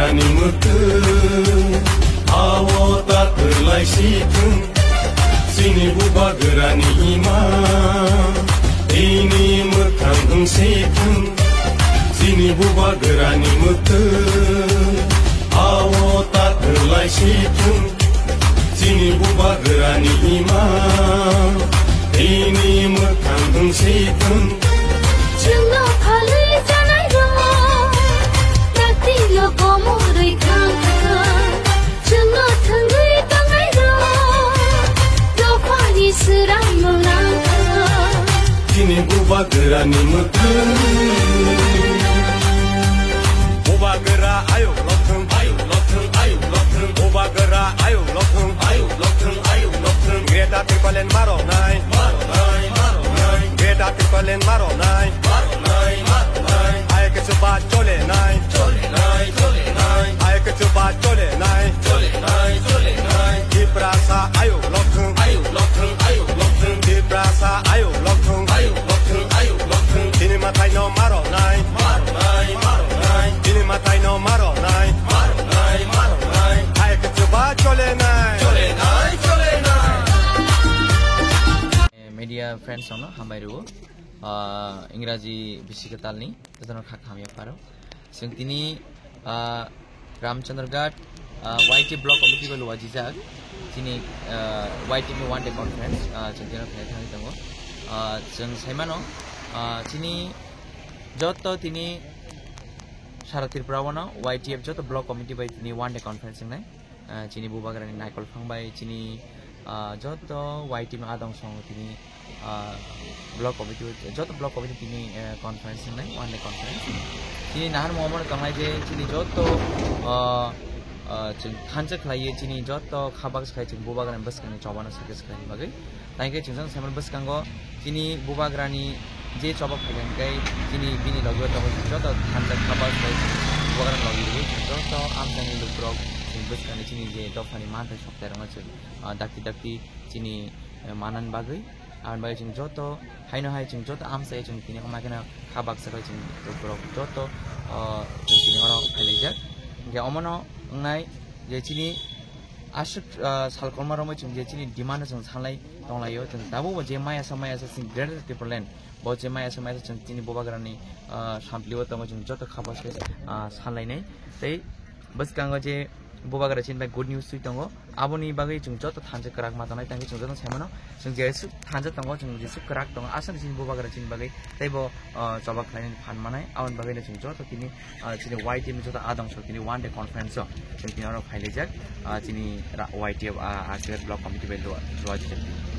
gerani mutu awo tatlai situng sini buba gerani ima ini mukang situng sini buba gerani mutu awo tatlai situng sini buba gerani ima ini mukang situng Chungo phalui janai ro takti lo komoroi khang chungo thangui tangai ro do pani sirai molang Sini buba gerani mutu buba gera ayo lotung buba gera ayo lotung Greta Thunberg maro nai Greta Thunberg maro nai Ay que chupa chole nai Ay que chupa chole nai Ibrasa ayo lotung Ibrasa ayo lotung Ini matai no maro nai Ini matai no maro nai Ay que chupa chole nai media friends ono hamairu इंराजी बिसिकतालनि जतन खाखामिया पारो जों दिनै रामचंद्रघाट YT block committee को लुवाजि जाग दिनै YT नि one day conference जों दिनै फैनाय थाङै दङ जों साइमानो दिनै जत दिनै सारा त्रिपुरावनो वाईटीएफ जत ब्लक कमिटि बाय दिनै वन डे कॉन्फ्रेंस जोंनाय दिनै बुबाग्रानि नायकल फांबाय दिनै जत वाईटी मा आदं सं दिनै ब्लक कमिटि जत ब्लक कमिटि दिनै कॉन्फ्रेंस जोंनाय वन डे कॉन्फ्रेंस दिनै नाहार मोहम्मद तंगाय जे दिनै जत जों खानसे खालायो दिनै जत खाबाग खाय जों बुबाग्रानि बसखानि चबानो साकेस खायनि बागै ताइके जों सामल बसखांगो दिनै बुबाग्रानि जे चबा खायगोनकै दिनै बिनि लगो दङ जत खानसे खाबाग खाय बुबाग्रानि लगो जत आमदानि लुब्रक जों बसखानि दिनै जे दफानि मानथाय सप्ताहरङ जों दाक्ति दिनै मानन बागै आरो बागै जों जत हायनो हाय जों जत आमसाय जों दिनै मागेना खाबाग साखाय जों लुब्रक जत जों दिनै अराव फायलायजाक जे अमनो नाय जे दिनै आसुक सालकलमारमै जों जे दिनै डिमान्ड जों सानलाय दंलायो जों दाबो जे मायासा जों ग्रेटर त्रिपुरालेण्ड बो जे मायासा जों दिनै बुबाग्रानि सामप्लिव दङ जों जत खाबाग सानलायनाय तै बसकांगो जे बुबाग्रा चिनबाय गुड न्यूज सुइ दङ आबोनि बागै जों जत थानसे कराक मातनाय तांगे जों जत सायमानो जों जे थानसे दङ जों जे कराक दङ आसन चिन बुबाग्रा चिन बागै तैबो जबा खालायनि फानमानाय आवन बागैनो जों जत दिनै दिनै वाईटी नि जत आदं सक दिनै वन डे कॉन्फ्रेंस जों दिनै अराव फाइलायजाक दिनै वाईटी आरसीआर ब्लक कमिटि बाय लुवाजि